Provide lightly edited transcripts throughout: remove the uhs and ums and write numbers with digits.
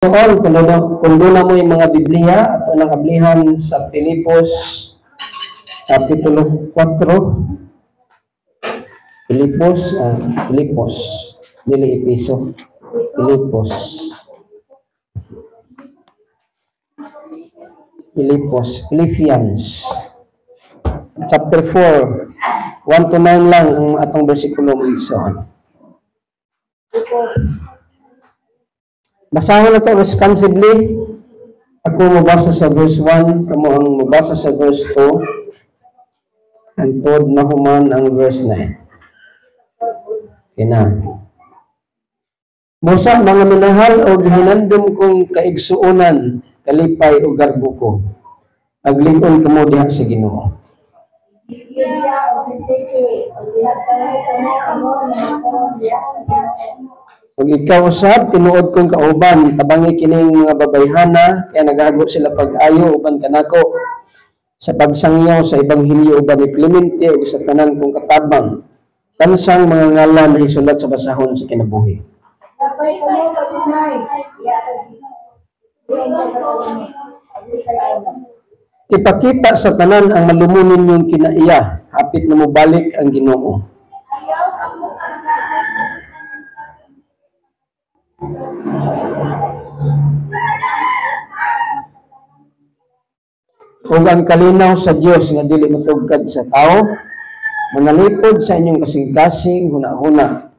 Noon, kung doon mo yung mga Biblia at unang kablihan sa Pilipos, Kapitulo 4, Pilipos, dili Episo, Philippians, chapter 4, 1 to 9 lang ang atong bersikulo mo iso. Basahan na ito responsibly. Ako mabasa sa verse 1, kamo ang mabasa sa verse 2, ang tod na human ang verse 9. Kina. Musa mga minahal o hinandom kong kaigsuunan, kalipay o garbo ko. Aglingon kamo diha sa Ginoo. Kung ikaw usab, tinuod kong kauban, tabangi kining mga babayhana, kaya nagago sila pag-ayo, uban kanako, sa pagsangyaw sa Ebanghelyo, uban ni Clemente, o sa tanan kong katabang, tansang mga ngalan na isulat sa basahon sa kinabuhi. Ipakita sa tanan ang malumunin yung kinaiya, hapit na mubalik ang Ginoo. Ug ang kalinaw sa Dios nga dili matugkad sa tao, manalipod sa inyong kasing-kasing huna-huna,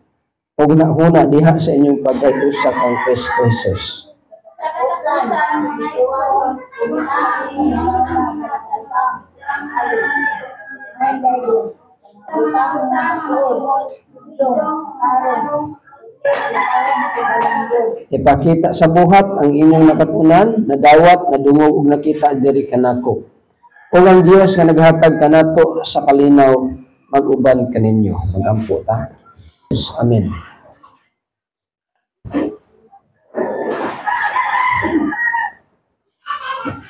ug huna-huna diha sa inyong pagkay-usa kang Kristo Jesus. Ipakita sa buhat ang inyong nakatunan, nadawat, nadungog ug nakita diri kanako. Ug ang Dios nga naghatag kanato sa kalinaw mag-uban kaninyo. Magampo ta. Amen.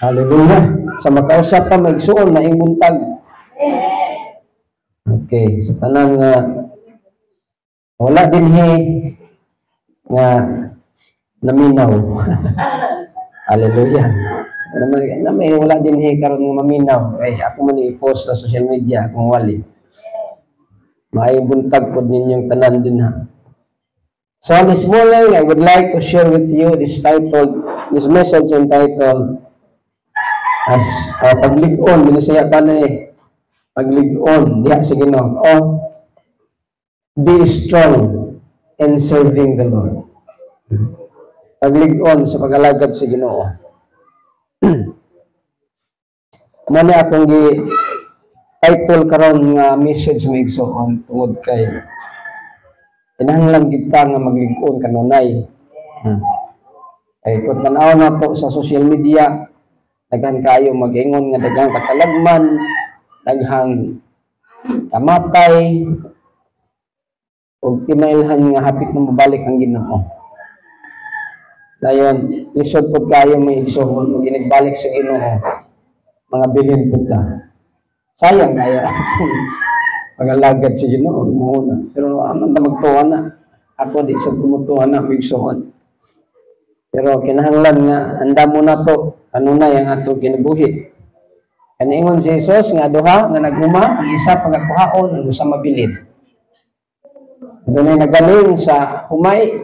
Hallelujah. Sa makausap pa magsuon na imuntag. Okay, sa tanang wala din nga naminaw. Hallelujah. May wala din karon nga maminaw. Ay ako man i-post sa social media kung wali. Maayong buntag pod ninyong tanan din ha. So this morning I would like to share with you this message entitled as paglig-on, binisaya ka na paglig-on diha sa Ginoo. Be strong in serving the Lord. Paglig-on sa pag-alagad sa Ginoo. Mani akong title karon nga message mo igsoon tungod kay kinahanglan kita nga maglig-on kanunay. Ay kung tanaw na to sa social media, daghan kayo mag-ingon nga daghang katalagman, daghang kamatay, ug timailhan nga hapit na mabalik ang Ginoo. Dayon, lisod po kayo may igsoon, ug ginagbalik sa Ginoo, mga bilin po ta. Sayang kaya akong pag-alagad sa Ginoo, muna. Pero aman na magtuwa na. Ako di sa tumutuwa na, igsoon. Pero kinahanglan nga, handa mo na to, ano na yung atong kinabuhi. Kaningon si Jesus, nga duha, nga naguma, ang isa pagkakuhaon, ang usa mabilin. Doon ay nagaling sa humay,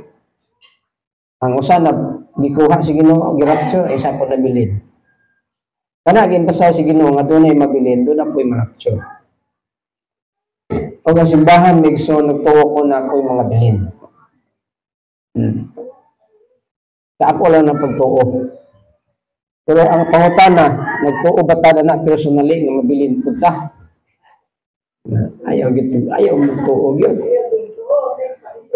ang usa na gikuha si Ginoo, girapture, isa po nabilin. Kana, ginpasay si Ginoo, nga doon ay mabilin, doon na po'y marapture. O ang simbahan, migso, nagtuwa ko na po'y mga bilin. Sa ako lang ng pagtuo. Pero ang pangutana, nagtuo ba ta na personally nga mabilin po ta? Ayaw magtuo yun.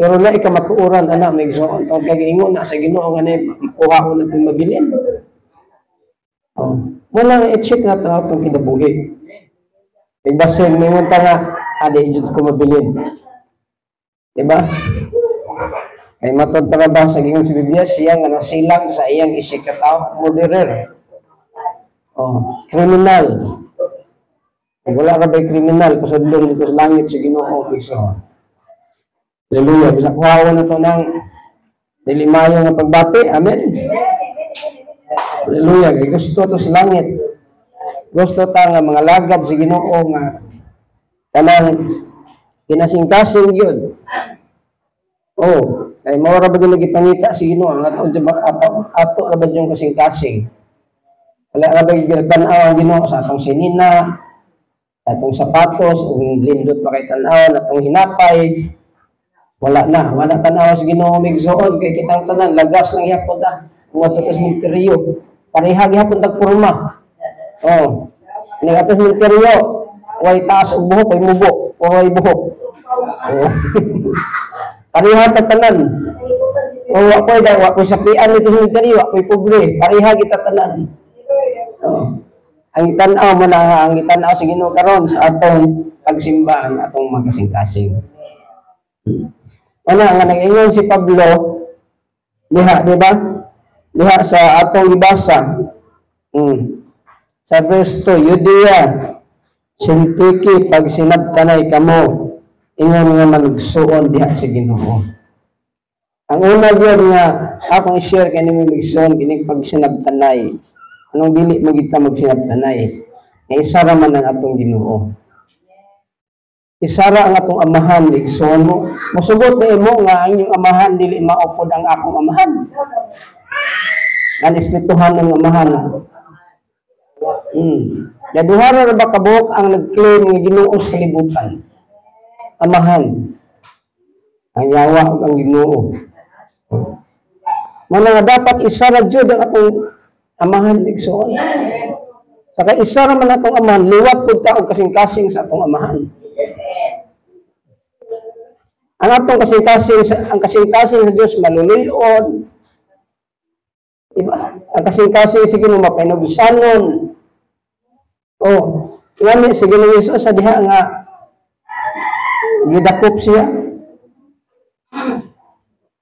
Pero na ikamatuuran, anak, may gusto ang kag-ingon na sa Ginoo nga na kuha ko na itong mabilin. Wala nga i-check na ito itong kinabuhi. Igbasing, may ngunta nga, adi, ijud ko mabilin. Diba? Ay matod para ba sa gingon si Biblia, siya nga nasilang sa iyang isikataw, murderer. Kriminal. Wala ka ba'y kriminal, kusudlong dito sa langit sa Ginoo. So, hallelujah. Bisa kuhawa na ito ng Dili maayo nga pagbati. Amen. Hallelujah. Kay gusto to sa langit. Gusto ta nga mga lagad sa Ginoo nga kanang kinasing-kasing yun. Oh, kay mao ra ba gyud gipangita si Ginoo nga ato ra ba yung kasing-kasing. Wala ra ba gyud tan-aw ang Ginoo sa atong sinina, atong sapatos, ug lindot pa kay tan-aw atong hinapay. Wala tan-aw sa Ginoo migsuon kay kitang tanan lagas lang gyapon ta. Kung ato sa ministeryo, pareha gyapon tag porma. Oh. Ning ato sa ministeryo, way taas og buhok, way mubo, way buhok. Oh. Pareha tag tanan. O ako'y sapian nito sa ministeryo, ako'y pobre, pareha kita tanan. Oh. Ang tan-aw mo na ang tan-aw sa Ginoo karon sa atong pagsimba ang atong magkasing-kasing. Ano nga nag-ingon si Pablo diha, di ba? Diha sa atong ibasa. Sa verse 2, Judea, Sintiki, pag sinabtanay kamo, ingon nga manugsuon diha sa Ginoo. Ang una gyud nga akong i-share kanimo migsuon kining pag sinabtanay. Anong dili mo kita magsinabtanay? Nga isa ra man ang atong Ginoo. Isa ra ang atong amahan migsuon mo. Mosugot na imo nga ang inyong amahan dili maupod ang akong amahan. Ang espirituhan ng amahan. Yaduhara ra ba kabuok ang nag-claim nga Ginoo sa kalibutan? Amahan. Ang yawa ug ang Ginoo. Mga dapat isa ra jud ang atong amahan igsoon. Saka isa ra man atong amahan, liwat pud ta og kasing-kasing sa atong amahan. Ang atong kasing-kasing sa Dios maluluyon. Diba? Ang kasing-kasing sige mo mapainubusanon. Oh, ngani sige ni Jesus sa diha nga gidakop siya.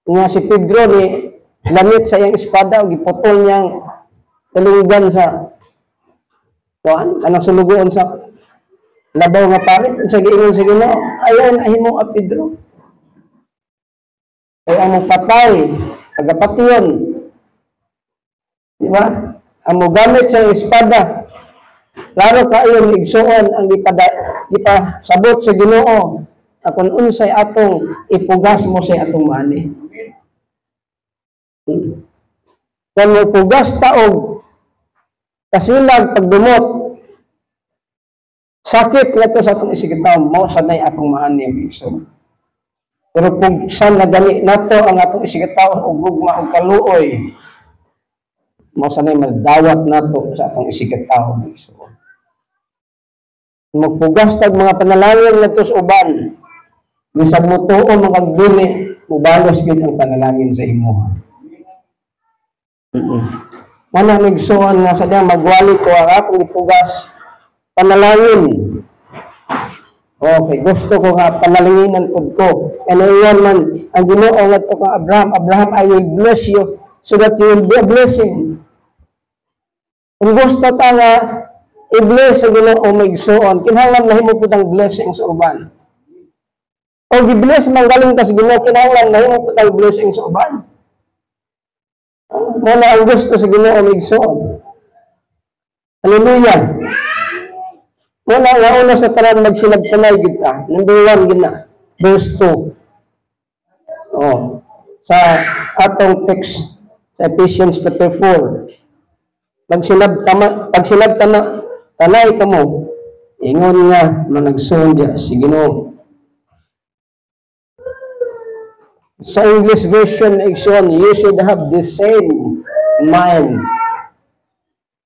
Nga si Pedro ni lamit sa iyang espada o giputol niyang tulugan sa kuan anang sulugoon sa labaw nga parit sa giingon sa Ginoo ayan ahimo a Pedro ay ang patay pagapation di ba ang mogamit sa espada klaro kaayo igsuon ang sabot sa Ginoo akon unsay atong ipugas mo sa atong mani. Kung magpugas taog kasilag pagdumot sakit nga to sa atong isigitaw mo sanay atong maani igsoon. Pero kung saan nagali nato ang atong isigitaw og gugma og kaluoy mo sanay madawat nato sa atong isigitaw igsoon. Magpugas tag mga panalangin nato sa uban bisag mo tuon magdili mubalos gid ang panalangin sa imo. Mana migsuon nga sa diha magwali ko ang akong ipugas panalangin. Okay, gusto ko nga panalanginan pud ko. Ano yan man ang Ginoo ngadto kang Abraham, I will bless you so that you will be a blessing. Kung gusto ta nga i-bless sa Ginoo migsuon, kinahanglan mahimo pud ang blessing sa uban. O gi-bless man galing ta sa Ginoo, kinahanglan mahimo pud ang blessing sa uban. Wala ang gusto sa Ginoo migsuon. Hallelujah. Wala nga una sa tanan magsinabtanay gid ta. Number 1 gid na. Verse 2. Oh. Sa atong text sa Ephesians chapter 4. Tanay kamo. Ingon nga managsuon dia si Ginoo. Sa English version, you should have the same mind.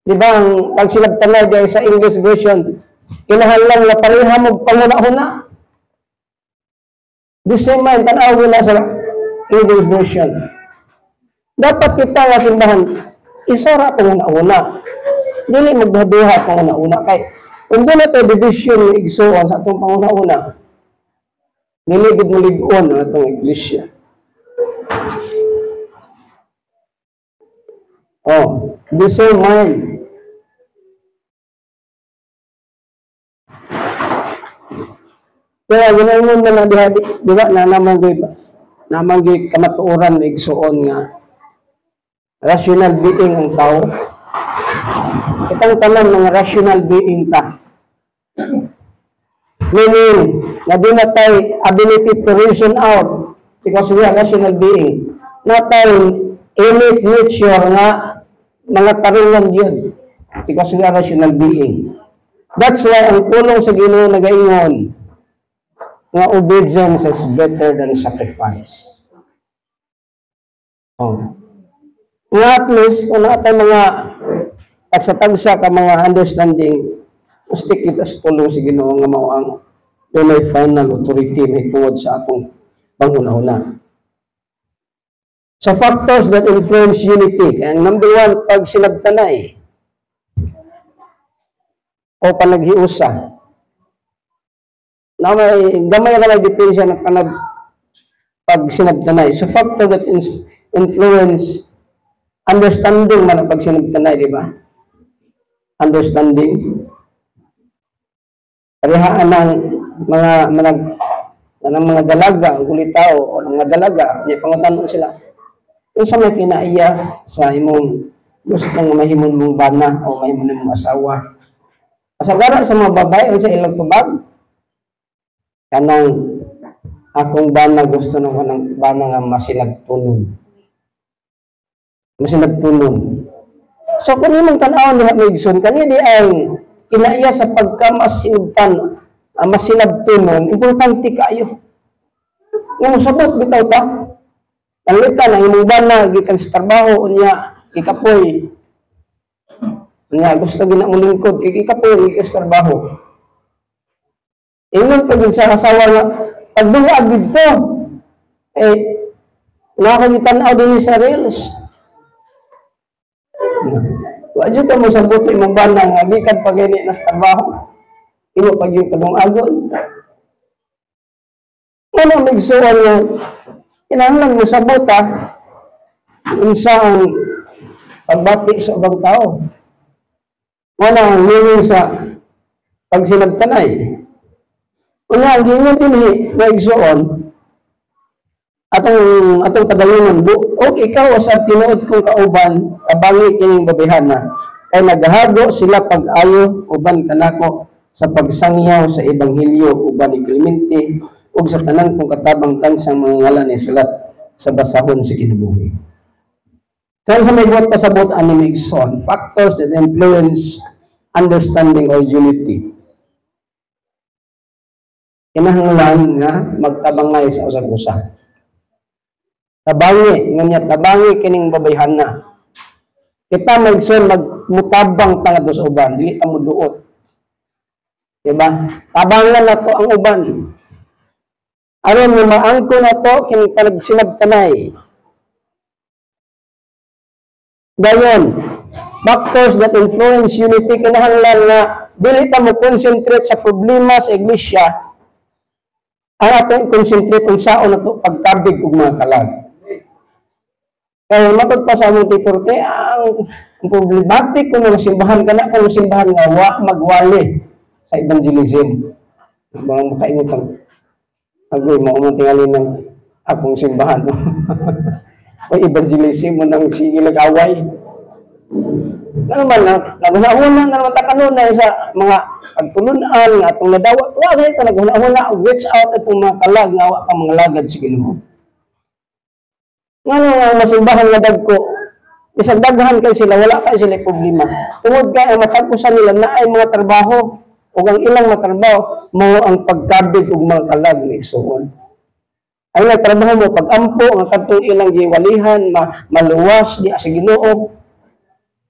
Di ba, ang pagsilabtanay dahil sa English version, kinahanglan na pareha mo panguna-una. The same mind, tanaw na sa English version. Dapat kita nga simbahan, isa ra panguna-una. Dili magduha-duha panguna-una. Kay, kung doon na ito division ng igsuon sa itong panguna-una, niligid mo ligon ang itong iglesia. Oh, the same mind. Kaya ginaingon na diha, di ba, na naman ko iba. namang kamatuoran na igsuon nga rational being ang tao. Itang tanan mga rational being ta. Meaning, na di na tayo ability to reason out because we are rational being. Na tayo innate nature nga mga tarungan yun because we are rational being. That's why ang tulong sa Ginoo nagaingon nga obedience is better than sacrifice. Nga at least, kung natin mga tagsa-tagsa ka mga understanding, gusto kita sa tulong sa Ginoo nga mao ang dunay final authority may tuwod sa atong panghuna-una. Sa factors that influence unity, kaya number one, pag sinagtanay o panaghiusa. Na may gamay ka na depensa ng pag sinagtanay. So factor that influence understanding man ang pag sinagtanay, di ba? Understanding. Parihaan ng mga dalaga, ang kulitaw, o mga dalaga, may pangutanong sila. Kung sa may kinaiya sa imong gusto ng mahimon mong bana o mahimon mong asawa. Kasagara sa mga babae, ang sa ilang tubag, kanang akong bana gusto ng kanang bana nga masinagtunon. Masinagtunon. So kung imong tanaw ni Hamigson, kanina di ang kinaiya sa pagkamasinagtan, masinagtunon, importante kayo. Kung sabot bitaw ta, panglitan ang imong bana gikan sa trabaho unya ikapoy. Unya gusto gina mo lingkod ikapoy gikan sa trabaho. Ingon pag sa asawa nga pagduwa dito nakagitan-aw din sa reels. Wa jud ka mo sabot sa imong bana nga gikan pag ini na sa trabaho. Imo pag yung kadong agon. Ano nagsuon nga kinahanglan mo sabot unsa ang pagbati sa ubang tao. Wala ang meaning sa pagsinagtanay. Una ang gingon dinhi nga igsuon atong kadayunan o ikaw sa tinuod kong kauban kabangi kining babihana kay naghago sila pag-ayo uban kanako sa pagsangyaw sa ebanghelyo uban ni Clemente ug sa tanan kong katabang kansang mga ngalan ni sulat sa basahon sa kinabuhi. Saan sa may buhat pasabot ani Migson, factors that influence understanding or unity. Kinahanglan nga magtabangay sa usag-usa. Tabangi, nga niya tabangi kining babayhana. Kita Migson magmutabang tanga sa uban, dili ta muduot. Diba? Tabangan na to ang uban. Aron mo maangko na to kining panagsinabtanay. Dayon, factors that influence unity kinahanglan nga dili ta mo concentrate sa problema sa iglesia. Ang atong concentrate kung saan na to pagkabig ug mga kalag. Kaya mapagpasa mo tipurte ang problematic kung simbahan ka na kung simbahan nga wa magwali sa evangelism. Mga makaingot ang agoy mo tingali ng akong simbahan. O evangelism mo nang sige nag-away. Ano man, naguna-una na naman takanunay sa mga pagtulunan nga atong nadawat. Wa ganito, naguna-una o reach out itong mga kalag nga wa ka mga lagad sa Ginoo. Nga nga masimbahan nga dagko, isang daghan kayo sila, wala kayo sila problema. Tungod ka, matagpusan nila na ay mga trabaho o ang ilang matrabaho mo ang pagkabig ug mga kalag ni igsoon. Ang nagtrabaho mo pag-ampo ang kadtong ilang giwalihan maluwas di sa Ginoo.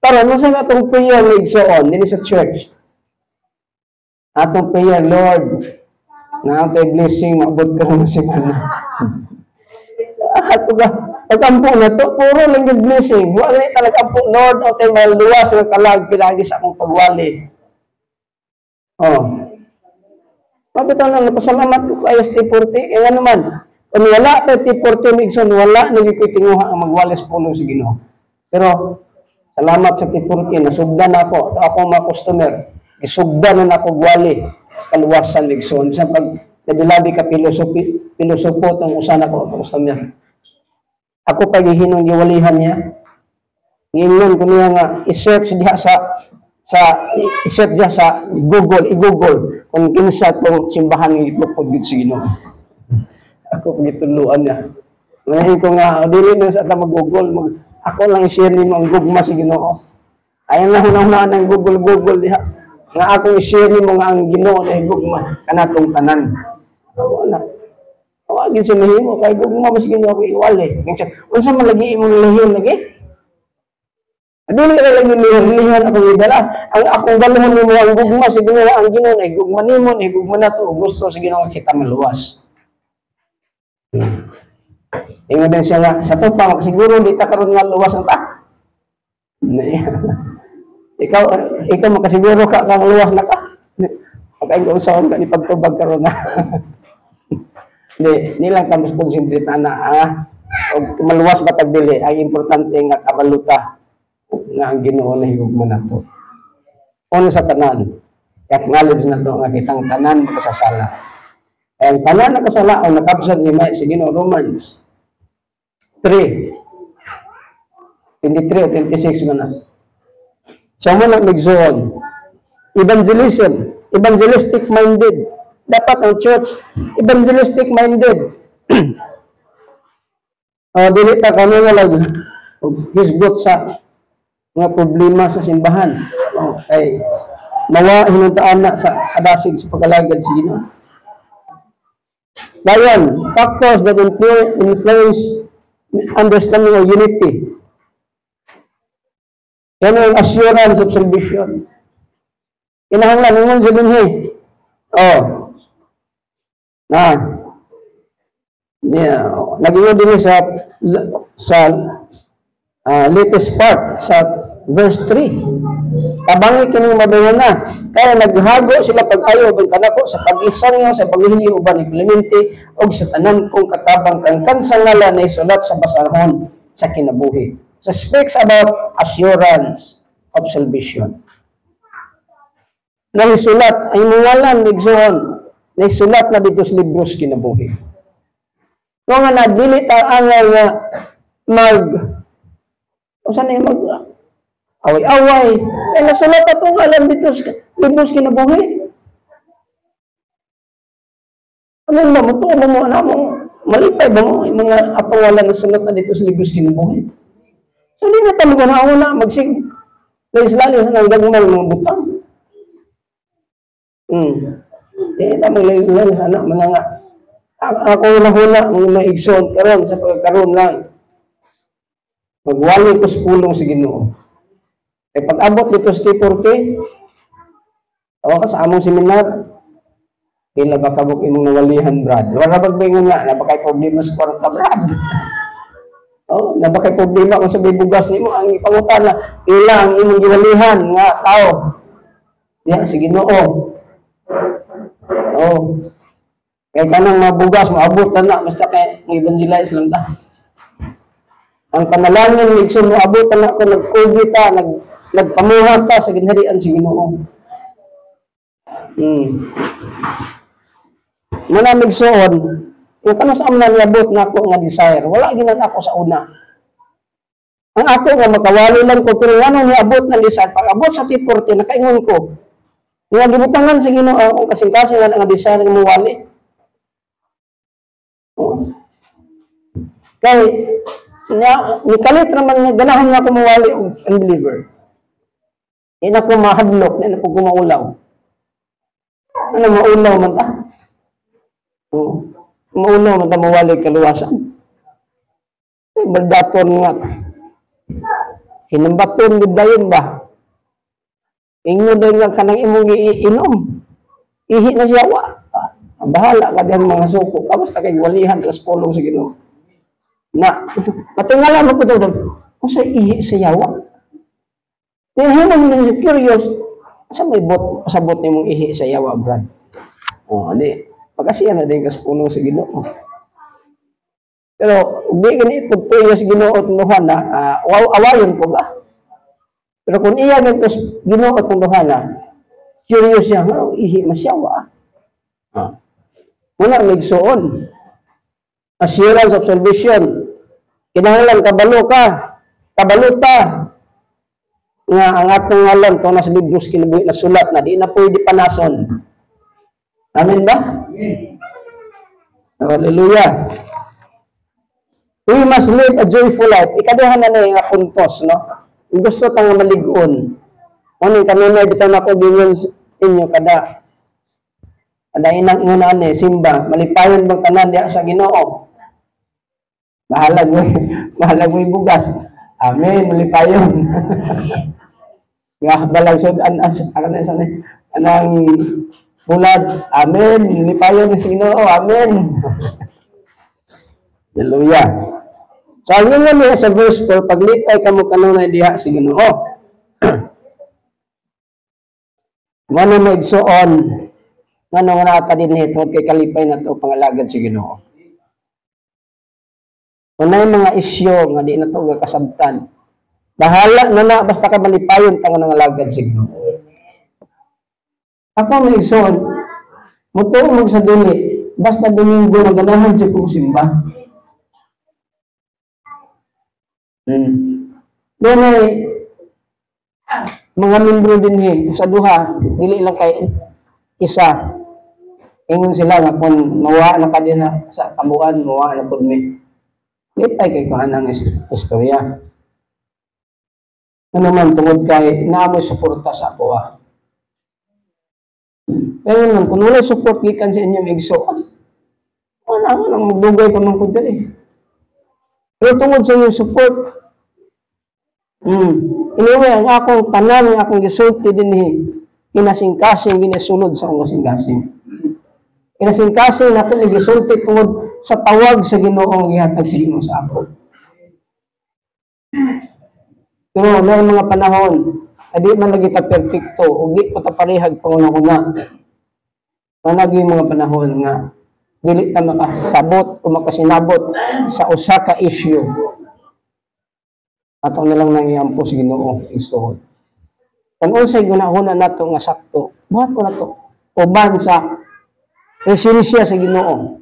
Pero nasa atong prayer ni igsoon dinhi sa church. Atong prayer, Lord, na ang blessing maabot ka ng semana. Ato ba pag-ampo na to puro lang yung blessing. Wala talaga ampo Lord o tay maluwas nga kalag pinagi sa akong pagwali. Mabitaw lang, napasalamat ko kayo sa T40. Eh nga naman, kung wala tayo T40 Migson, wala nagkikitinguha ang magwalis pulong sa Ginoo. Pero, salamat sa T40, nasugdan ako. Ako mga customer, isugdan na ako gwali sa kaluwasan Migson. Sa Labi-labi ka pilosopo tong usana ko customer. Ako paghihinong giwalihan niya. Ngayon ko niya nga i-search diha i-search diha sa i-Google kung kinsa tong simbahan ni Lupod gid si Ginoo. Ako pagituluan niya. Ngayon ko nga dili na sa ta mag-Google, ako lang i-share nimo ang gugma si Ginoo. Ayan na hunahuna ng Google diha. Nga akong i-share nimo nga ang Ginoo na gugma kanatong tanan. Wala. Wala gid sa mahimo kay gugma mas Ginoo ko iwali. Unsa man lagi imong lihiyon lagi? Dili ra lang lihiyon ako idala. Ang akong dalhon nimo ang gugma sa Ginoo ang Ginoo ay gugma nimo ay gugma nato gusto sa Ginoo kita maluwas. Ingon din siya nga sa tupa siguro di ta karon nga luwas ang ta. Ikaw makasiguro ka kang luwas na ka. Pagkain usaon ka ni pagtubag karon na. Di lang ka mas concentrate na og maluwas ba tag dili ang importante nga kabaluta nga ang Ginoo na higugma nato. Ono sa tanan, acknowledge nato nga kitang tanan makasasala. Ang tanan nakasala ang nakapsat ni May si Ginoo Romans 3:23 o 26 man na. So mo nang migsoon. Evangelistic minded. Dapat ang church evangelistic minded. Dili ta kami nga lang hisgot sa mga problema sa simbahan. Kay nawa hinuntaan na sa kadasig sa pagkalagad sa Ginoo. Dayon, factors that influence understanding of unity. Yan ang assurance of salvation. Kinahanglan naman sa binhi. Naging din sa latest part sa verse 3. Kabangi kining mabayan na. Kaya naghago sila pag-ayo ng kanako sa pag-isangyo sa paghili uban ni Clemente og sa tanan kong katabang kang kansang ngalan na isulat sa basahon sa kinabuhi. So speaks about assurance of salvation. Naisulat ay mungalan nigsoon na isulat na dito sa libros kinabuhi. Kung nga nagdili ta angay nga away-away. Ay nasulat atong alam dito sa libros kinabuhi. Ano ba mo to mo mo malipay ba mo mga apawalan na sulat na dito sa libros kinabuhi? So di na talaga na una magsig. Lalo sa nagdagmal mga butang. Di na maglalayo sana mga nga ako hula ng maigsoon karon sa pagkakaroon lang. Magwali ko sa pulong sa Ginoo. Pag-abot dito sa T4K, ako ka sa among seminar, kailan ba kabuk imong nawalihan, Brad? Wala bagbingon nga, napakay problema sa kwarta, Brad. Napakay problema kung sabay bugas nimo ang ipangutana, ilang imong giwalihan nga tao. Diya, sa Ginoo. Kaya kanang mabugas, maabot na, basta kay evangelize lang ta. Ang panalangin ng igsoon mo abot na ako nagkugi ta, nagpamuhat ta sa ginharian si Ginoo. Muna migsoon, yung kanang sa amna niabot na ako nga desire, wala ginan ako sa una. Ang ako nga makawali lang ko, pero ano niabot na desire, pag abot sa T40, nakaingon ko, nga gibutangan sa Ginoo ang kasing-kasing nga desire nga mawali. Kay nikalit naman nga ganahan nga kumawali og unbeliever. Ina ko mahadlok, ina ko kumaulaw. Ano maulaw man ta? Maulaw man ta mawali kaluwasan. Baldaton nga. Hinambaton gid dayon ba? Ingon dayon nga kanang imong iinom. Ihi na siya wa. Bahala ka diyan mga suko. Basta kay walihan tas pulong sa Ginoo. Na matingala mo ko doon kung sa ihi sa yawa. Dahil naman curious, sa may pasabot ni mong ihi sa yawa, Brad. Di, pagkasiya na din kaspuno sa Ginoo. Pero, di ganit, pagpuyo sa Ginoo at nuhan na, awayon ko ba? Pero kung iya ganito Ginoo at nuhan na, curious siya, ihi masyawa. Muna migsuon. Assurance of salvation. Kinahanglan kabalo ka. Kabalo ta. Nga ang atong ngalan kung nasa libros kinabuhi na sulat na di na pwede panason. Amen ba? Hallelujah. We must live a joyful life. Ikaduhan na nga puntos, no? Kung gusto tang maligon. Ano kanina bitaw na ko gingon inyo kada inang una ni simba, malipayon bang tanan diha sa Ginoo. Bahalag mo bugas. Amen, malipayon. Nga balang sud anang bulad. Amen, malipayon ni Ginoo. Amen. Hallelujah. So, ang nga sa verse 4, paglipay ka mo kanunay diha sa Ginoo. Ngano mo igsuon, ngano nga nata din tungod kay kalipay na to pangalagad sa Ginoo. Unay mga isyu nga di na to kasabtan. Bahala na basta ka malipayon tang nangalagad sa Ginoo. Ako may igsuon, mutuo sa dili, basta Domingo naganahan siya kong simba. Doon mga membro din sa duha, dili lang kay isa. Ingon sila nga kung mawa na ka din sa kabuan, mawa na po mi. Lipay kay kahanang istorya. Ano man tungod kay naamoy suporta sa ako. Pero naman, kung wala support gikan sa inyong igso, wala mo nang magdugay pa man ko dali. Pero tungod sa inyong support, anyway, ang akong tanan, ang akong gisulti din kinasing-kasing, ginasulod sa akong kasing-kasing. Kinasing-kasing na ito gisulti tungod sa tawag sa Ginoong ihatag sa Ginoo sa ako. Pero may mga panahon, di man lagi ta perfecto, o di pa ta parehag panguna-una. Naging mga panahon nga, dili ta makasabot o makasinabot sa usa ka issue. Ato na lang nang iampo sa Ginoo isuhod. Kung unsay gunahuna nato nga sakto, buhat ko nato uban sa resensya sa Ginoo.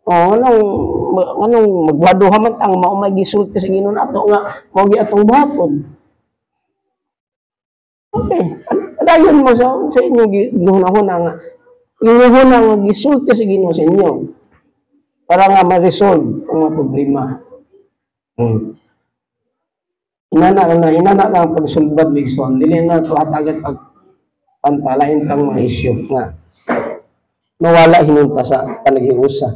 Anong magwaduha man ang maumay gisulti sa Ginoo nato nga mao gi atong buhaton. Okay, dayon mo sa inyo ginahuna nga ginahuna nga gisulti sa Ginoo sa inyo para nga ma-resolve ang mga problema. Inana lang pagsulbad ligson, dili na ito hatagan pag pantalain tang mga issue nga nawala hinunta sa panag-iusa.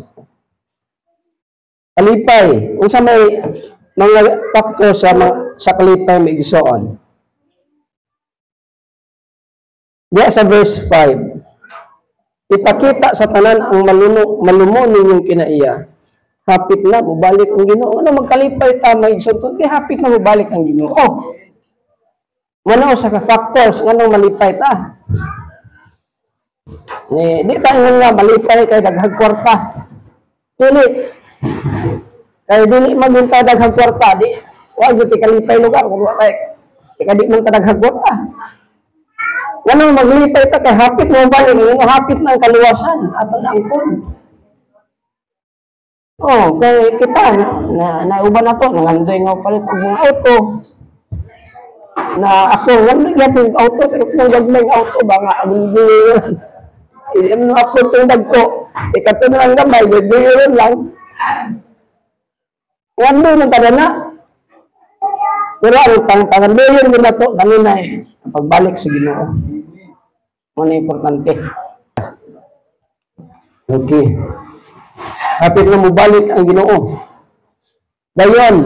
Kalipay, unsa may mga factor sa kalipay may igsoon. Diya sa verse 5, ipakita sa tanan ang malumo ninyong kinaiya. Hapit na, mubalik ang Ginoo. Ano magkalipay ta, may igsoon, hapit na mubalik ang Ginoo. Ano sa ka-factors, ano malipay ta? Di tayo nga malipay kay daghag kwarta. Dili. Kaya dili magunta daghag kwarta, di. Wag ti kalipay lugar kung wala di man daghag kwarta. Ano maglipay ta kay hapit mo balik, hapit na ang kaluwasan ato na angkon. Kay kita nauban na to, nangandoy nga palit og mga auto. Na ako wala gyapon auto pero kung gagmay auto ba nga agulguyon. Ano ako tundag ko. Ikato na lang gamay, gagmay lang. Wala man tada na. Pero ang pangandoyon mo na to kanina pagbalik sa Ginoo. Ano importante. Okay. Hapit na mubalik ang Ginoo. Dayon,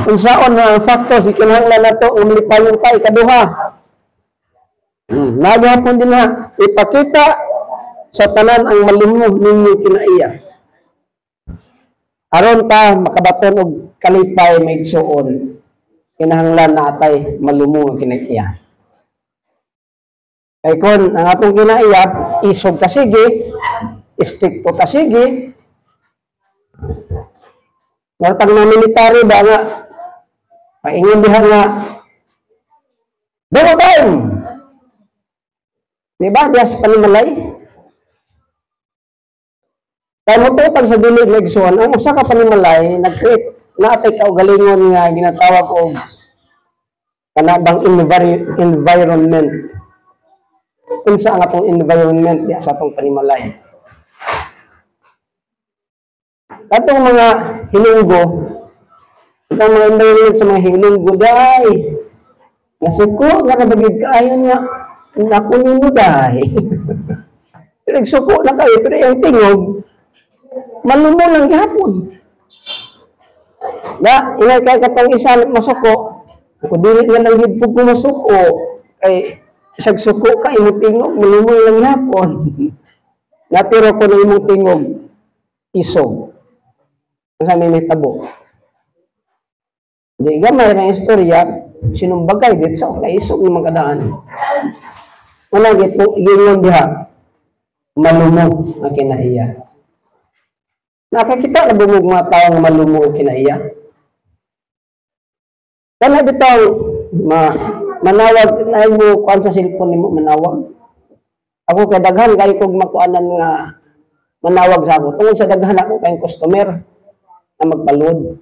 unsaon ang factors ikinahanglan nato umlipayon ka ikaduha. Naghapon din ipakita sa tanan ang malumo ninyo kinaiya. Aron ta makabaton og kalipay may igsuon, kinahanglan na atay malumo ang kinaiya. Kay kon ang atong kinaiya isog ka sige, istikto ka sige. Wartang na military ba nga paingon diha nga demo time. Diba? Diya sa panimalay. Kaya mo total sa dili legson, ang usa ka panimalay nag-create naatay kaugalingon nga ginatawag og kanabang environment. Unsa ang atong environment diha sa atong panimalay? Atong mga hilunggo, atong mga environment sa mga hilunggo day, nasuko nga nabagid kaayo nga nakunin mo day. Nagsuko na kayo, pero yung tingog, malumo lang gihapon. Ingay kay katong isa masuko, kung dili nga lang gid pug masuko, kay isag suko ka imong tingog, malumo lang gihapon. Natiro ko ng imong tingog, isog. Sa may tabo. Di gamay na istorya, sinumbagay dit sa kaisog ng mga kadaan. Wala git gingon diha, malumo ang kinaiya. Nakakita na bumug mga tao nga malumo ang kinaiya. Kana bitaw manawag na mo kuan sa cellphone nimo manawag. Ako kay daghan kay kog makuanan nga manawag sa ako. Tungod sa daghan ako kay customer na magpaload.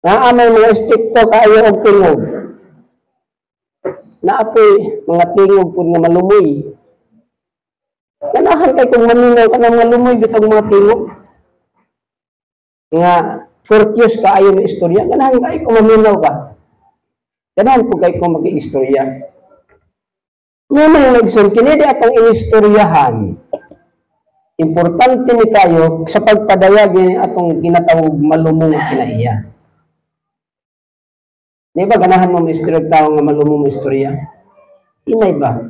Naamay mga stricto kaayo og tingog. Naapoy mga tingog pud nga malumoy. Ganahan kay kung maminaw ka ng mga lumoy bitong mga tingog. Nga courteous ka ayon ng istorya. Ganahan kay kung maminaw ka. Ganahan po kay kung mag-iistorya. Ngayon nagsun, kinidi atong inistoryahan. Importante ni kayo sa pagpadayag ni atong ginatawag malumong kinaiya. Di ba ganahan mo istorya tao nga malumong istorya? Inay ba?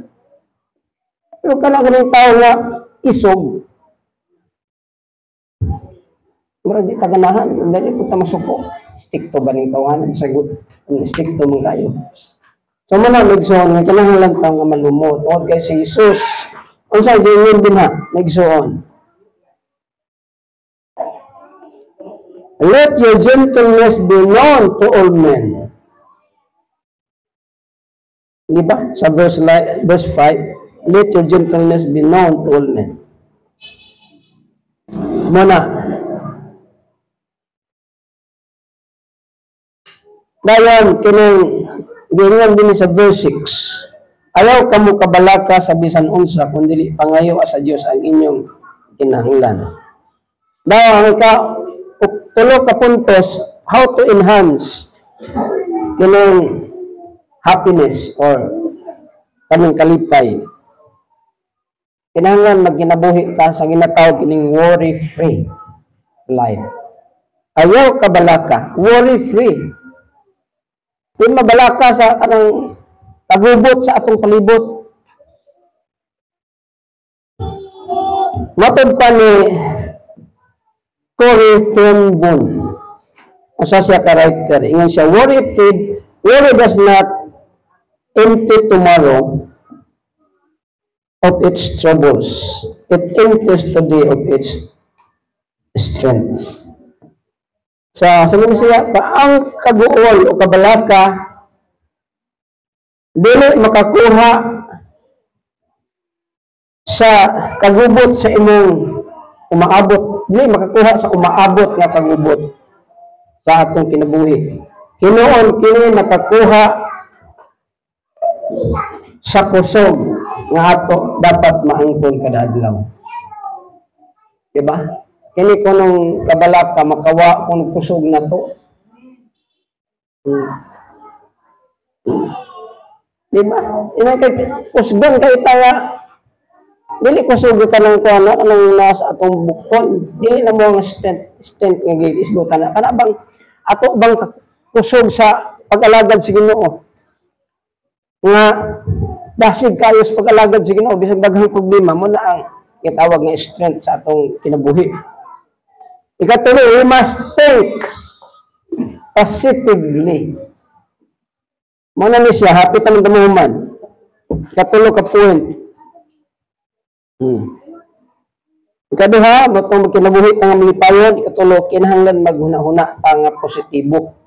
Pero kana ganung tao nga isog. Mura di taganahan, dali po ta masuko. Stick to ba ning tawanan sagot? Stick to man kayo. So man nagsuon nga kanang lang tao nga malumo tungod kay si Jesus. Unsa dingon din ha nagsuon? Let your gentleness be known to all men. Di ba? Sa verse 5, let your gentleness be known to all men. Muna. Dayon, kinang gingon din sa verse 6, ayaw kamo kabalaka sa bisan unsa, kundi pangayo sa Dios ang inyong kinahanglan. Dayon, tulo ka puntos, how to enhance kinang happiness or kanang kalipay. Kinahanglan magkinabuhi ka sa ginatawag kining worry-free life. Ayaw kabalaka, worry-free. Kung mabalaka sa kanang tagubot sa atong palibot. Matod pa ni Corrie ten Boom. Usa siya ka writer, ingon siya, worry-free, worry does not empty tomorrow of its troubles. It empties today of its strength. Sabi siya, ang kaguol o kabalaka dili makakuha sa kagubot sa imong umaabot. Dili makakuha sa umaabot nga kagubot sa atong kinabuhi. Hinuon kini nakakuha sa kusog nga ato dapat maangkon kada adlaw. Diba? Kini kunong kabalaka makawa kung kusog na to. Diba? Ina kay kusgan kay tawa. Dili kusog ka nang kuana kanang nasa atong bukton. Dili na mo ang stent nga giisgutan na. Kana bang ato bang kusog sa pag-alagad sa Ginoo? Nga dasig kayo sa pag-alagad sa Ginoo bisag daghang problema mo na ang gitawag nga strength sa atong kinabuhi. Ikatuloy, we must think positively. Muna ni siya, happy pa ng damuman. Ikatuloy ka point. Ikaduha, matong magkinabuhi ka nga malipayon. Ikatuloy, kinahanglan maghuna-huna ka nga positibo.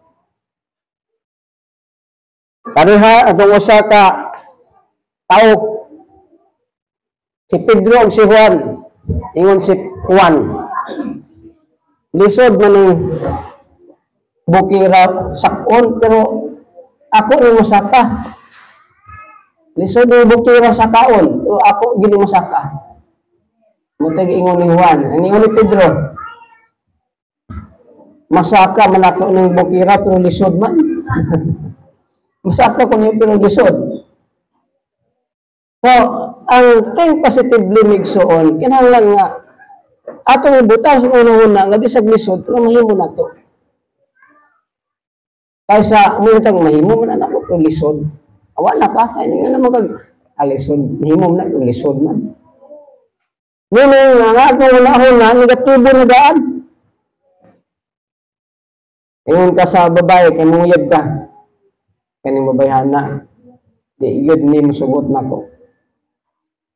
Pareha, atong usa ka tao. Si Pedro o si Juan, Ingon si Juan. Lisod man ng bukira sakon, pero ako ni masaka. Lisod ng bukira sa kaon, pero ako gini masaka. Mutag ingon ni Juan. Ang ingon ni Pedro, masaka man ako ng bukira, pero lisod man. Masaka ko niyo, pero lisod. So, ang think positively migsoon, kinahanglan nga, atong ibutang sa una-una, nga bisag lisod, pero mahimo na to. Kaysa, umutang mahimo man na ako, pero lisod. Awa na ka, kaya nga naman kag-alisod, mahimo man na, pero lisod man. Meaning, nga atong una-una, negatibo na daan. Ingon ka sa babae, kaya munguyab ka. Kaning babayhana, di yun ni musugot na ko.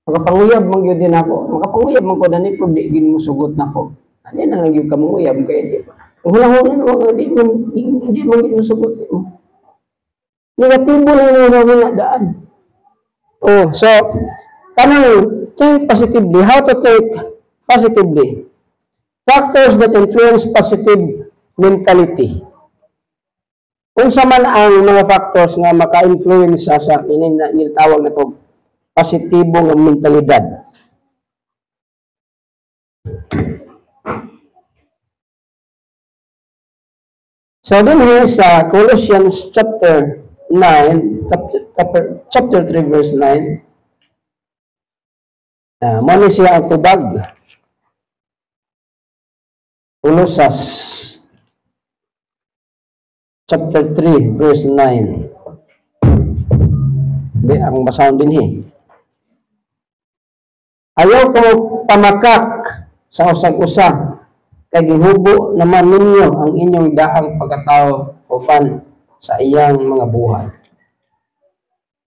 Makapanguyab man yun din ako. Makapanguyab man ko na ni pero di yun musugot na ko. Ano na lang yung kamunguyab kaya di ba? Ang hula-hula na di man yun musugot. Negatibo na yung mga daan. Oh, so, kanang think positively. How to think positively? Factors that influence positive mentality. Kung sa man ang mga factors nga maka-influence sa initawag na ito, positibong mentalidad. So din here sa Colossians chapter 9, chapter 3 verse 9, mali siya ang tubag. Colossus chapter 3 verse 9. Di ang basahon din Ayaw ko pamakak sa usag-usa, kay gihubo naman ninyo ang inyong daang pagkatao upan sa iyang mga buhay.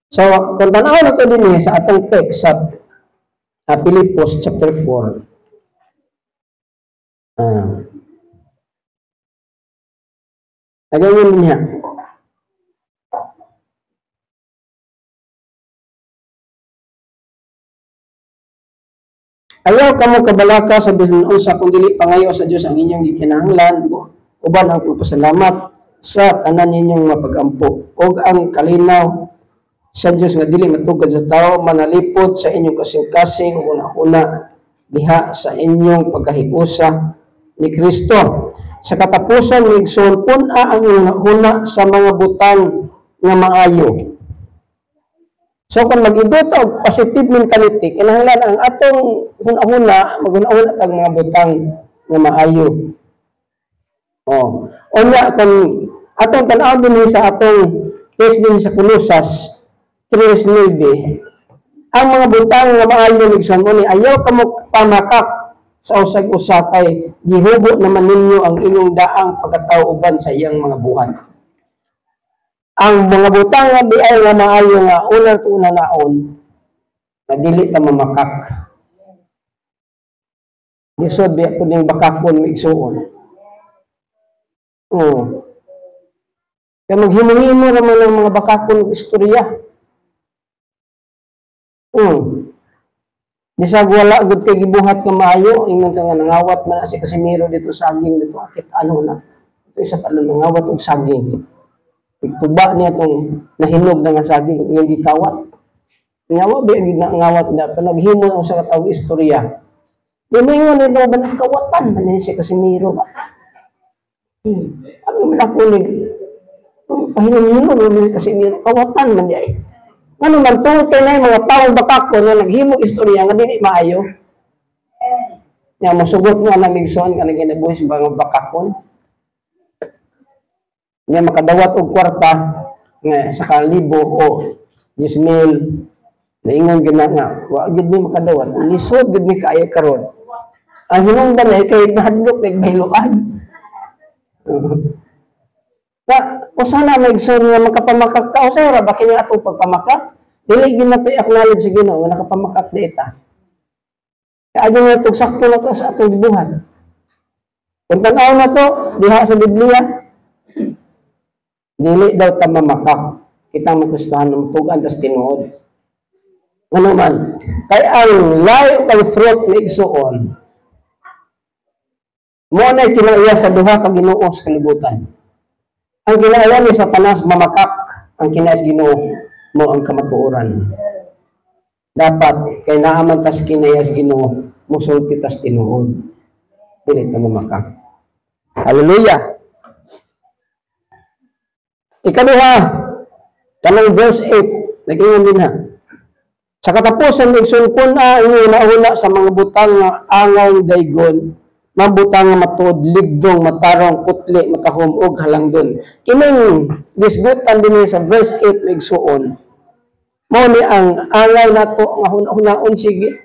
So, kung tanaw na ito din sa atong text sa Pilipos chapter 4. Agayin din niya. Ayaw kamo kabalaka sa bisan unsa kung dili pangayo sa Dios ang inyong gikinahanglan uban ang pagpasalamat sa tanan ninyong mapag-ampo ug ang kalinaw sa Dios nga dili matugad sa tao manalipod sa inyong kasing-kasing ug una-una diha sa inyong pagkahiusa ni Kristo. Sa katapusan migsoon pun-a ang una sa mga butang nga maayo. So kung mag-igot og positive mentality, kinahanglan ang atong huna-huna, mag-una-una ang mga butang nga maayo. Oh. Unya kung atong tan-aw din sa atong text din sa Colossus 3:9, ang mga butang nga maayo migsoon mo ni ayaw kamo pamakak sa usag-usa kay gihubo naman ninyo ang inyong daang pagkatao uban sa iyang mga buhat. Ang mga butang nga di ay nga maayo nga una naon na dili ta mamakak. Lisod biya pud ning bakakon migsuon. Kaya maghimo-himo naman ang mga bakakon ng istorya. Bisag wala gud kay gibuhat nga maayo, ingon nga nangawat man si Casimiro dito saging dito akit ano na. Ito isa pa nangawat og saging. Ituba niya itong nahinog na nga saging, yung gikawat. Ngawa ba yung ngawat na, panaghimo ang sa katawag istorya. Di mo yung nito ba nagkawatan, manin si Casimiro ba? Ano man ako pahinong-hino ni Casimiro, kawatan man di ay. Ano man, tungkol kayo na yung mga taong bakako na naghimog istorya nga dili maayo. Nga masugot nga na migsoon ka na ginabuhi sa mga bakakon. Nga makadawat og kwarta nga sa kalibo o 10,000 naingon gina nga wa gid ni makadawat lisod gid ni kaayo karon ang hinungdan ay kay nahadlok kay bahiluan usana may igsoon nga makapamakak ka usa ra ba kini atong pagpamakak dili gyud nato i-acknowledge sa Ginoo nga nakapamakak diita kay adyo nga itong sakto na to sa atong gibuhat kung tan-aw na to diha sa Biblia dili daw ta mamakak kitang makristahan ng tugan tas tinuod Ano man. Kaya ang layo kay fruit na igsuon, mo na kinaiya sa duha ka Ginoo sa kalibutan. Ang kinaiya ni Satanas mamakak, ang kinais Ginoo mo ang kamatuoran. Dapat kay naaman tas kinaiya sa Ginoo, musulti tas tinuod. Dili ta mamakak. Hallelujah. Ikaduha, kanang verse 8, nag-ingon din ha. Sa katapusan, igsulpon na ang una sa mga butang nga angay daygon, mga butang nga matuod, ligdong, matarong, putli, matahom, ug halangdon. Kining gisgutan din sa verse 8 na igsuon. Mao ni ang angay nato nga hunaon sige.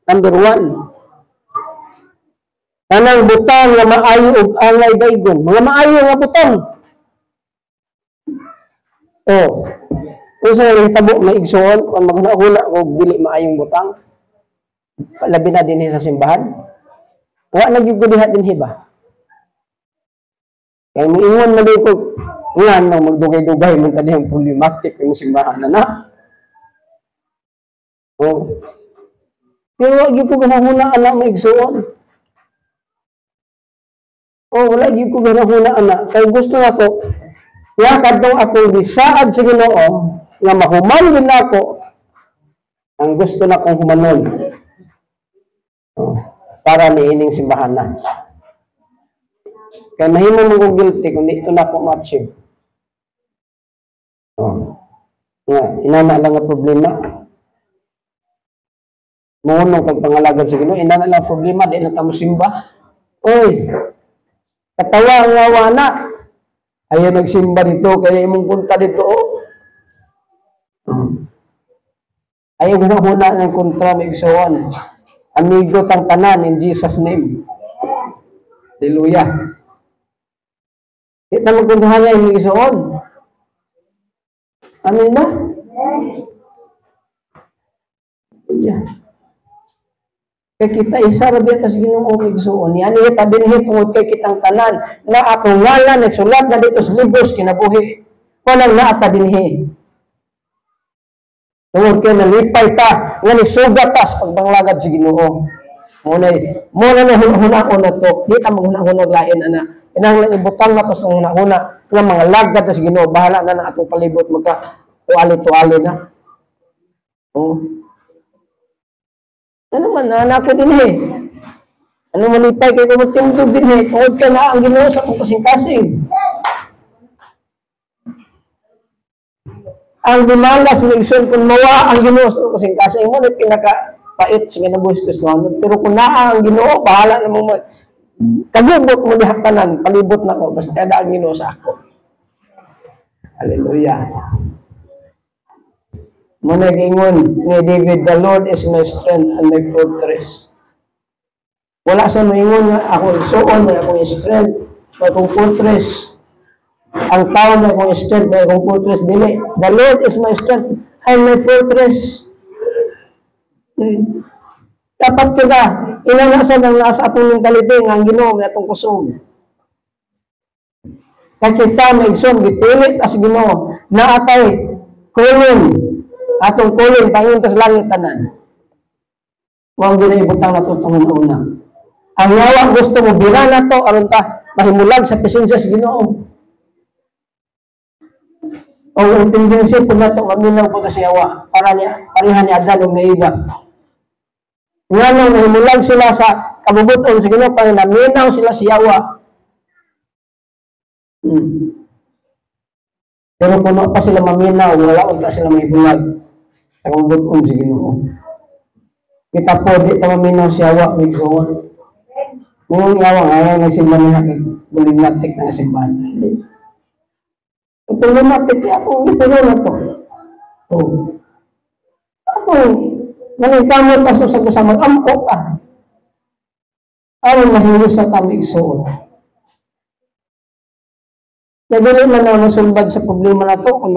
Number 1. Kanang butang nga maayo ug angay daygon, mga maayo nga butang. Oh, kung sa hitabo na igsuon, kung maghuna-huna o dili maayong butang, labi na din sa simbahan. Wa na gyud diha din ba? Kaya moingon na din ko, nga nang magdugay-dugay man tadi ang problematic ng simbahan na. Oh. Pero wa gyud ko ganahuna ana maigsuon. Oh, wala gyud ko ganahuna ana. Kay gusto nako ya kadtong ako gisaad sa Ginoo nga mahuman din ako ang gusto na kong humanon para niining simbahan na. Kaya mahimo mo kong guilty kung dito na ako ma-achieve. Inana lang ang problema. Munong kag pangalagan sa Ginoo, inana lang ang problema, di na tamo simba. Oy, katawa ang awa na. Ayaw nagsimba dito, kaya imong punta dito. Ayaw huna ng kontra ng igsoon. Amigo tang tanan in Jesus' name. Hallelujah. Di na magkundahan niya yung igsoon. Amin ba? Yeah. Kaya kita isa rabi atas Ginoo igsuon. Yan ita dinhi tungod kay kitang tanan na atong ngalan nagsulat na dito sa libros kinabuhi. Kunang naata dinhi. Tungod kay nalipay ta nga ni sugat ta sa pagbanglagad sa Ginoo. Muna na hunahuna na to. Di ta maghunahuna lain ana. Inang ibutang na to sa hunahuna nga mga lagad sa Ginoo bahala na atong palibot magka tuali-tuali na. Ano man, anak ko din Ano manipay kayo magtindog din Tungod ka na ang Ginoo sa kong kasing-kasing. Ang bimalas ng igsoon kung mawa ang Ginoo sa kong kasing-kasing mo na pinaka-pait sa kinabuhis Kristohanon. Pero kung naa ang Ginoo, bahala na mo kagubot mo diha tanan, palibot na ko, basta kada ang Ginoo sa ako. Hallelujah. Muna gingon ni David, the Lord is my strength and my fortress. Wala sa maingon nga ako igsuon, may akong strength, may akong fortress. Ang tao may akong strength, may akong fortress. Dili, the Lord is my strength and my fortress. Dapat kita, inanasan ang nasa atong mentality nga ang Ginoo may atong kusog. Kaya kita may igsuon, gipilit as Ginoo, naatay, kulin, atong kulin, panguntas langit tanan. Huwag ginibutang na ito itong una. Ang yawa gusto mo, bira na ito, aron ta, mahimulag sa presensya sa Ginoo. O ang tendency po na ito, maminaw po sa yawa, para niya, parihan ni Adan o Eva. Nga nang mahimulag sila sa kabubuton sa Ginoo, para naminaw sila sa yawa. Pero kung pa sila maminaw, wala pa sila mahimulag. Sa kabubuton sa Ginoo. Kita po, di pa maminaw siya yawa, migsoon. Ngayon yawa, ayaw nagsimba nila kay problematic na simbahan. Problematic, akong ipino na to. Akong, nangkamot ka sa mag-ampok ka. Ayaw mahilis sa tamigsoon. Nadali man na nasumbad sa problema na to, kung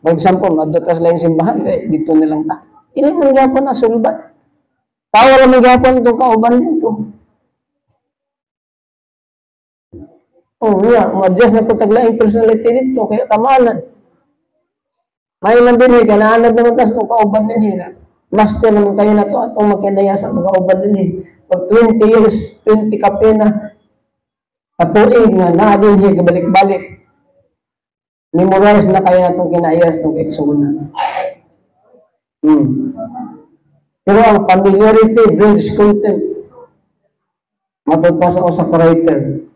mag-example, madutas lang yung simbahan, eh, dito nilang ta. Hindi mo gapon na sulbat. Tawa lang may gapon itong kauban nito. Ma-adjust na pagtaglaing personality dito, kaya tamalan. May man din kananad naman tas itong kauban din Master naman kayo na to atong magkinaya sa pag-auban din eh. Pag 20 years, 20 ka pena, katuig nga na din siya kabalik-balik. Memorize na kayo na itong kinayas itong kaigsunan. Pero ang familiarity brings contempt. Matod pa sa usa ka writer.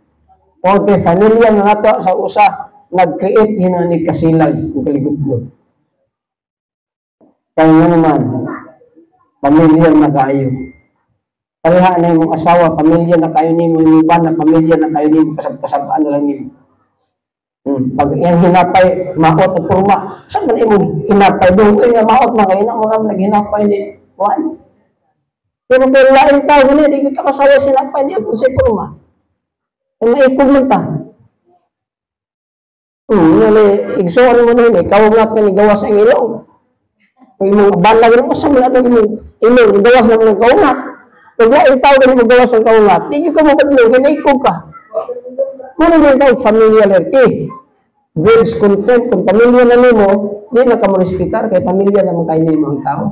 Okay, familiar na nato sa usa, nag-create hinanig kasilag ng kaligod-god. Kaya naman, familiar na kayo. Pareha na yung asawa, pamilya na kayo ni mo, yung iba na pamilya na kayo ni mo, kasab-kasabaan na lang ni mo. Pag yan hinapay, maot at purma, saan man yung hinapay? Doon ko yung maot na kayo na mo naman naghinapay ni Juan. Pero lain tao, hindi kita kasawa sinapay niya kung si purma. Ay maikog man ta. Igsoon mo na yun, ikaw nga ka nigawas ang ilong. Kung yung balag na mo, saan mo natin yung ilong, nigawas na mo ng kaungat. Pag lain tao ka nigawas ang kaungat, hindi ka mabadlo, hinaikog ka. Kung yung tawag familiarity, builds content. Kung pamilya na nimo, di na ka mo respitar, kay pamilya naman kayo nimo ang tao.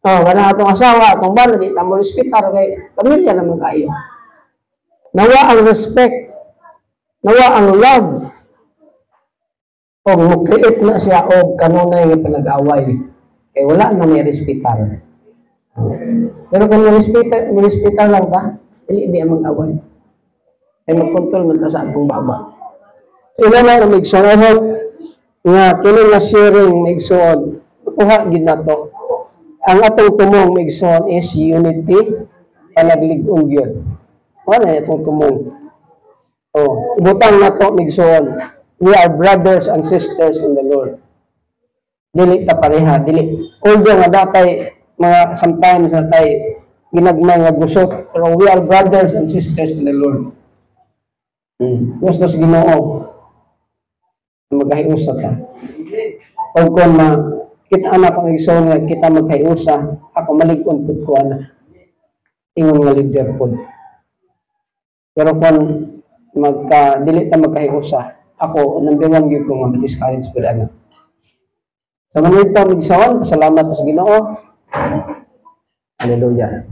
Wala atong asawa, atong bala, di na mo respitar, kay pamilya naman kayo. Nawa ang respect, nawa ang love, o mo-create na siya o kanunay nga pinag-away, kay wala na may respitar. Pero kung may respitar lang ka, hindi ang mag-away. Ay mag-control man ta sa atong baba. So, ina na maigsoon nga kini nga sharing maigsoon. Kuha gid nato. Ang atong tumong maigsoon is unity, panaglig-ong gyud. Wala itong tumong. Butang nato maigsoon. We are brothers and sisters in the Lord. Dili ta pareha, dili. Although nga datay mga sometimes natay ginagmay nga gusot, pero we are brothers and sisters in the Lord. Gusto sa Ginoo magkahiusa ta. O kung kita anak ang igsoon nga kita magkahiusa, ako malig-on pud ko ana. Ingon nga leader pud. Pero kung dili ta magkahiusa, ako number 1 gyud ko nga ma-discourage pud ana. Sa manito igsoon, salamat sa Ginoo. Hallelujah.